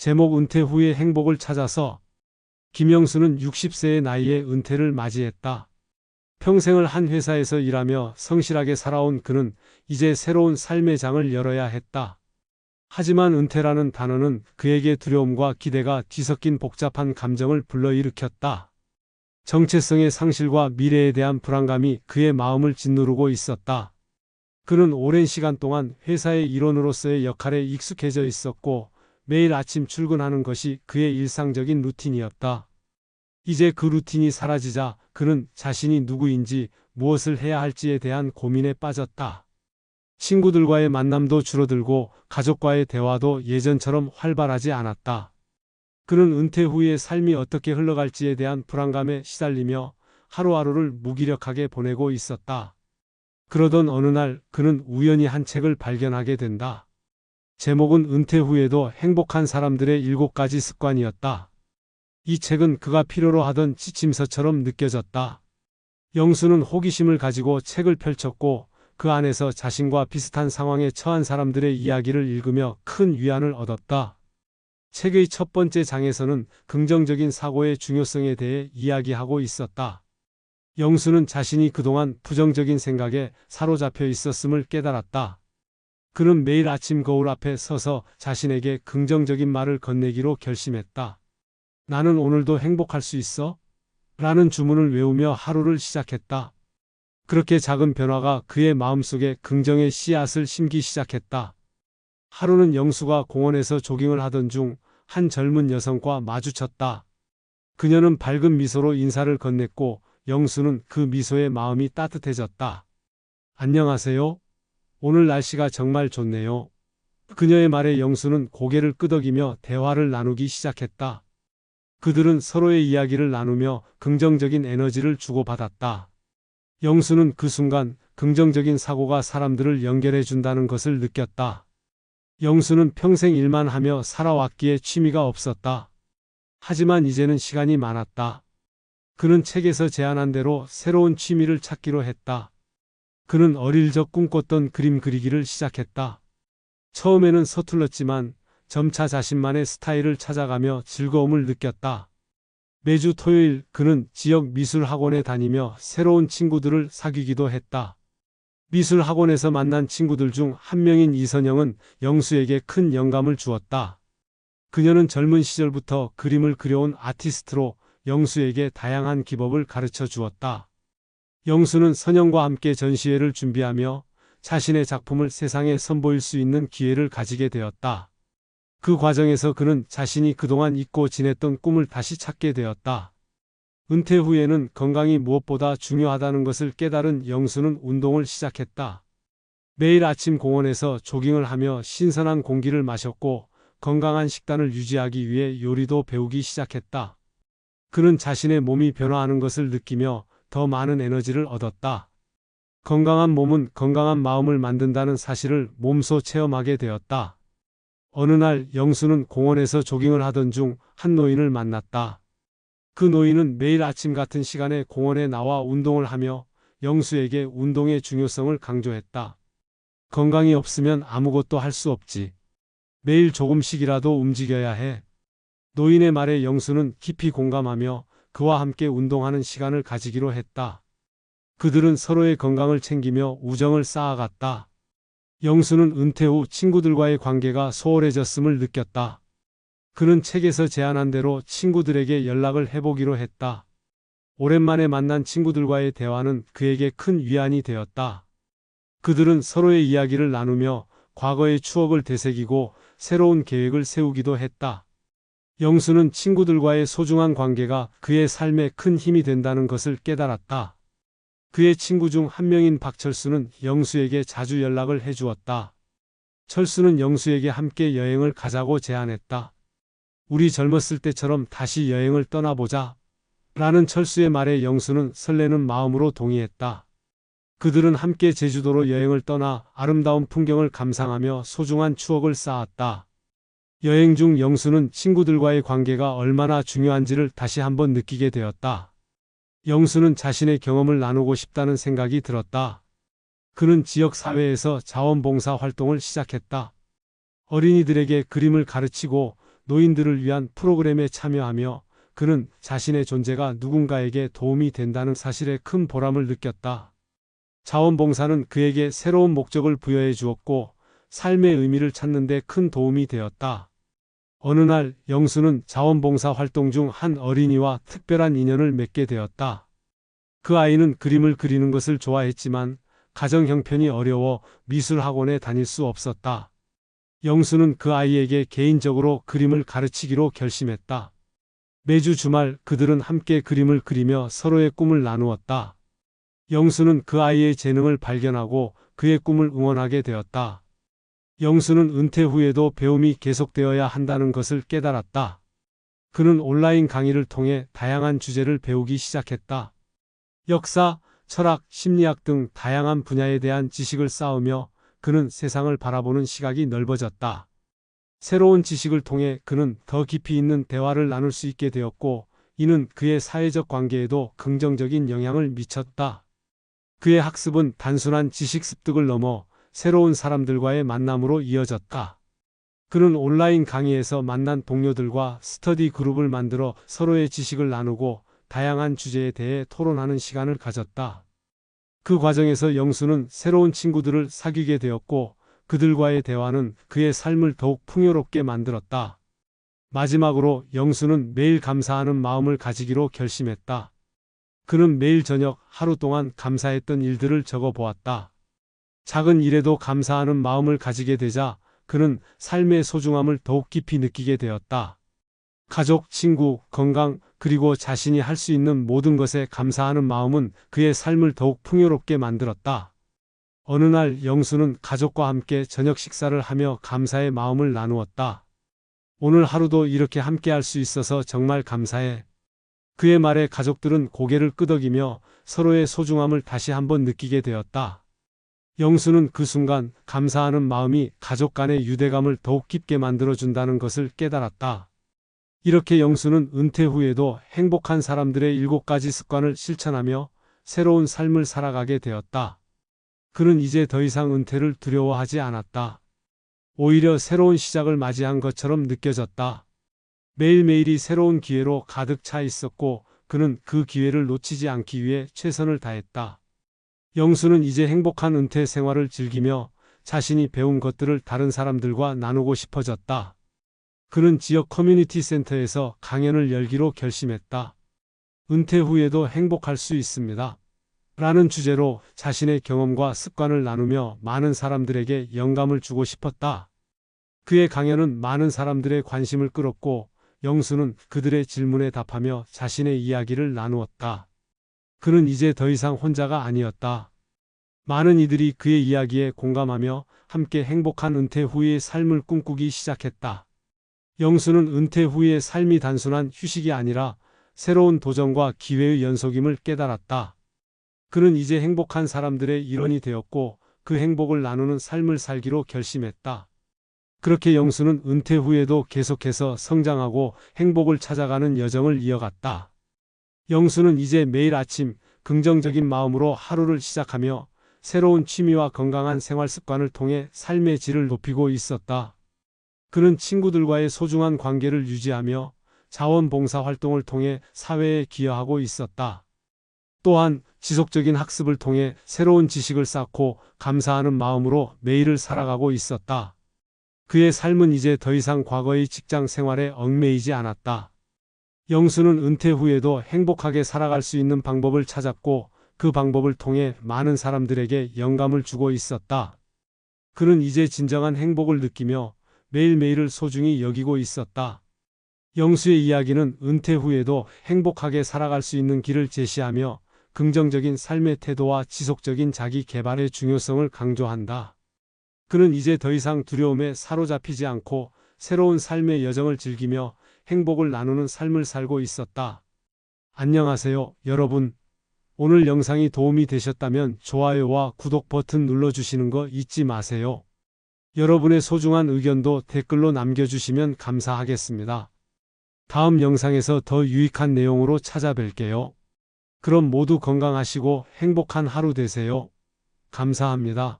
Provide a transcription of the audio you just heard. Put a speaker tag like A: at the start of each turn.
A: 제목 은퇴 후의 행복을 찾아서. 김영수는 60세의 나이에 은퇴를 맞이했다. 평생을 한 회사에서 일하며 성실하게 살아온 그는 이제 새로운 삶의 장을 열어야 했다. 하지만 은퇴라는 단어는 그에게 두려움과 기대가 뒤섞인 복잡한 감정을 불러일으켰다. 정체성의 상실과 미래에 대한 불안감이 그의 마음을 짓누르고 있었다. 그는 오랜 시간 동안 회사의 일원으로서의 역할에 익숙해져 있었고 매일 아침 출근하는 것이 그의 일상적인 루틴이었다. 이제 그 루틴이 사라지자 그는 자신이 누구인지 무엇을 해야 할지에 대한 고민에 빠졌다. 친구들과의 만남도 줄어들고 가족과의 대화도 예전처럼 활발하지 않았다. 그는 은퇴 후의 삶이 어떻게 흘러갈지에 대한 불안감에 시달리며 하루하루를 무기력하게 보내고 있었다. 그러던 어느 날 그는 우연히 한 책을 발견하게 된다. 제목은 은퇴 후에도 행복한 사람들의 7가지 습관이었다. 이 책은 그가 필요로 하던 지침서처럼 느껴졌다. 영수는 호기심을 가지고 책을 펼쳤고 그 안에서 자신과 비슷한 상황에 처한 사람들의 이야기를 읽으며 큰 위안을 얻었다. 책의 첫 번째 장에서는 긍정적인 사고의 중요성에 대해 이야기하고 있었다. 영수는 자신이 그동안 부정적인 생각에 사로잡혀 있었음을 깨달았다. 그는 매일 아침 거울 앞에 서서 자신에게 긍정적인 말을 건네기로 결심했다. 나는 오늘도 행복할 수 있어? 라는 주문을 외우며 하루를 시작했다. 그렇게 작은 변화가 그의 마음속에 긍정의 씨앗을 심기 시작했다. 하루는 영수가 공원에서 조깅을 하던 중 한 젊은 여성과 마주쳤다. 그녀는 밝은 미소로 인사를 건넸고 영수는 그 미소에 마음이 따뜻해졌다. 안녕하세요. 오늘 날씨가 정말 좋네요. 그녀의 말에 영수는 고개를 끄덕이며 대화를 나누기 시작했다. 그들은 서로의 이야기를 나누며 긍정적인 에너지를 주고받았다. 영수는 그 순간 긍정적인 사고가 사람들을 연결해 준다는 것을 느꼈다. 영수는 평생 일만 하며 살아왔기에 취미가 없었다. 하지만 이제는 시간이 많았다. 그는 책에서 제안한 대로 새로운 취미를 찾기로 했다. 그는 어릴 적 꿈꿨던 그림 그리기를 시작했다. 처음에는 서툴렀지만 점차 자신만의 스타일을 찾아가며 즐거움을 느꼈다. 매주 토요일 그는 지역 미술학원에 다니며 새로운 친구들을 사귀기도 했다. 미술학원에서 만난 친구들 중 한 명인 이선영은 영수에게 큰 영감을 주었다. 그녀는 젊은 시절부터 그림을 그려온 아티스트로 영수에게 다양한 기법을 가르쳐 주었다. 영수는 선영과 함께 전시회를 준비하며 자신의 작품을 세상에 선보일 수 있는 기회를 가지게 되었다. 그 과정에서 그는 자신이 그동안 잊고 지냈던 꿈을 다시 찾게 되었다. 은퇴 후에는 건강이 무엇보다 중요하다는 것을 깨달은 영수는 운동을 시작했다. 매일 아침 공원에서 조깅을 하며 신선한 공기를 마셨고 건강한 식단을 유지하기 위해 요리도 배우기 시작했다. 그는 자신의 몸이 변화하는 것을 느끼며 더 많은 에너지를 얻었다. 건강한 몸은 건강한 마음을 만든다는 사실을 몸소 체험하게 되었다. 어느 날 영수는 공원에서 조깅을 하던 중 한 노인을 만났다. 그 노인은 매일 아침 같은 시간에 공원에 나와 운동을 하며 영수에게 운동의 중요성을 강조했다. 건강이 없으면 아무것도 할 수 없지. 매일 조금씩이라도 움직여야 해. 노인의 말에 영수는 깊이 공감하며 그와 함께 운동하는 시간을 가지기로 했다. 그들은 서로의 건강을 챙기며 우정을 쌓아갔다. 영수는 은퇴 후 친구들과의 관계가 소홀해졌음을 느꼈다. 그는 책에서 제안한 대로 친구들에게 연락을 해보기로 했다. 오랜만에 만난 친구들과의 대화는 그에게 큰 위안이 되었다. 그들은 서로의 이야기를 나누며 과거의 추억을 되새기고 새로운 계획을 세우기도 했다. 영수는 친구들과의 소중한 관계가 그의 삶에 큰 힘이 된다는 것을 깨달았다. 그의 친구 중 한 명인 박철수는 영수에게 자주 연락을 해주었다. 철수는 영수에게 함께 여행을 가자고 제안했다. 우리 젊었을 때처럼 다시 여행을 떠나보자. 라는 철수의 말에 영수는 설레는 마음으로 동의했다. 그들은 함께 제주도로 여행을 떠나 아름다운 풍경을 감상하며 소중한 추억을 쌓았다. 여행 중 영수는 친구들과의 관계가 얼마나 중요한지를 다시 한번 느끼게 되었다. 영수는 자신의 경험을 나누고 싶다는 생각이 들었다. 그는 지역 사회에서 자원봉사 활동을 시작했다. 어린이들에게 그림을 가르치고 노인들을 위한 프로그램에 참여하며 그는 자신의 존재가 누군가에게 도움이 된다는 사실에 큰 보람을 느꼈다. 자원봉사는 그에게 새로운 목적을 부여해 주었고 삶의 의미를 찾는 데 큰 도움이 되었다. 어느 날 영수는 자원봉사 활동 중 한 어린이와 특별한 인연을 맺게 되었다. 그 아이는 그림을 그리는 것을 좋아했지만 가정 형편이 어려워 미술학원에 다닐 수 없었다. 영수는 그 아이에게 개인적으로 그림을 가르치기로 결심했다. 매주 주말 그들은 함께 그림을 그리며 서로의 꿈을 나누었다. 영수는 그 아이의 재능을 발견하고 그의 꿈을 응원하게 되었다. 영수는 은퇴 후에도 배움이 계속되어야 한다는 것을 깨달았다. 그는 온라인 강의를 통해 다양한 주제를 배우기 시작했다. 역사, 철학, 심리학 등 다양한 분야에 대한 지식을 쌓으며 그는 세상을 바라보는 시각이 넓어졌다. 새로운 지식을 통해 그는 더 깊이 있는 대화를 나눌 수 있게 되었고 이는 그의 사회적 관계에도 긍정적인 영향을 미쳤다. 그의 학습은 단순한 지식 습득을 넘어 새로운 사람들과의 만남으로 이어졌다. 그는 온라인 강의에서 만난 동료들과 스터디 그룹을 만들어 서로의 지식을 나누고 다양한 주제에 대해 토론하는 시간을 가졌다. 그 과정에서 영수는 새로운 친구들을 사귀게 되었고 그들과의 대화는 그의 삶을 더욱 풍요롭게 만들었다. 마지막으로 영수는 매일 감사하는 마음을 가지기로 결심했다. 그는 매일 저녁 하루 동안 감사했던 일들을 적어 보았다. 작은 일에도 감사하는 마음을 가지게 되자 그는 삶의 소중함을 더욱 깊이 느끼게 되었다. 가족, 친구, 건강, 그리고 자신이 할 수 있는 모든 것에 감사하는 마음은 그의 삶을 더욱 풍요롭게 만들었다. 어느 날 영수는 가족과 함께 저녁 식사를 하며 감사의 마음을 나누었다. 오늘 하루도 이렇게 함께 할 수 있어서 정말 감사해. 그의 말에 가족들은 고개를 끄덕이며 서로의 소중함을 다시 한번 느끼게 되었다. 영수는 그 순간 감사하는 마음이 가족 간의 유대감을 더욱 깊게 만들어준다는 것을 깨달았다. 이렇게 영수는 은퇴 후에도 행복한 사람들의 7가지 습관을 실천하며 새로운 삶을 살아가게 되었다. 그는 이제 더 이상 은퇴를 두려워하지 않았다. 오히려 새로운 시작을 맞이한 것처럼 느껴졌다. 매일매일이 새로운 기회로 가득 차 있었고 그는 그 기회를 놓치지 않기 위해 최선을 다했다. 영수는 이제 행복한 은퇴 생활을 즐기며 자신이 배운 것들을 다른 사람들과 나누고 싶어졌다. 그는 지역 커뮤니티 센터에서 강연을 열기로 결심했다. 은퇴 후에도 행복할 수 있습니다. 라는 주제로 자신의 경험과 습관을 나누며 많은 사람들에게 영감을 주고 싶었다. 그의 강연은 많은 사람들의 관심을 끌었고 영수는 그들의 질문에 답하며 자신의 이야기를 나누었다. 그는 이제 더 이상 혼자가 아니었다. 많은 이들이 그의 이야기에 공감하며 함께 행복한 은퇴 후의 삶을 꿈꾸기 시작했다. 영수는 은퇴 후의 삶이 단순한 휴식이 아니라 새로운 도전과 기회의 연속임을 깨달았다. 그는 이제 행복한 사람들의 일원이 되었고 그 행복을 나누는 삶을 살기로 결심했다. 그렇게 영수는 은퇴 후에도 계속해서 성장하고 행복을 찾아가는 여정을 이어갔다. 영수는 이제 매일 아침 긍정적인 마음으로 하루를 시작하며 새로운 취미와 건강한 생활 습관을 통해 삶의 질을 높이고 있었다. 그는 친구들과의 소중한 관계를 유지하며 자원봉사 활동을 통해 사회에 기여하고 있었다. 또한 지속적인 학습을 통해 새로운 지식을 쌓고 감사하는 마음으로 매일을 살아가고 있었다. 그의 삶은 이제 더 이상 과거의 직장 생활에 얽매이지 않았다. 영수는 은퇴 후에도 행복하게 살아갈 수 있는 방법을 찾았고 그 방법을 통해 많은 사람들에게 영감을 주고 있었다. 그는 이제 진정한 행복을 느끼며 매일매일을 소중히 여기고 있었다. 영수의 이야기는 은퇴 후에도 행복하게 살아갈 수 있는 길을 제시하며 긍정적인 삶의 태도와 지속적인 자기 개발의 중요성을 강조한다. 그는 이제 더 이상 두려움에 사로잡히지 않고 새로운 삶의 여정을 즐기며 행복을 나누는 삶을 살고 있었다. 안녕하세요, 여러분. 오늘 영상이 도움이 되셨다면 좋아요와 구독 버튼 눌러주시는 거 잊지 마세요. 여러분의 소중한 의견도 댓글로 남겨주시면 감사하겠습니다. 다음 영상에서 더 유익한 내용으로 찾아뵐게요. 그럼 모두 건강하시고 행복한 하루 되세요. 감사합니다.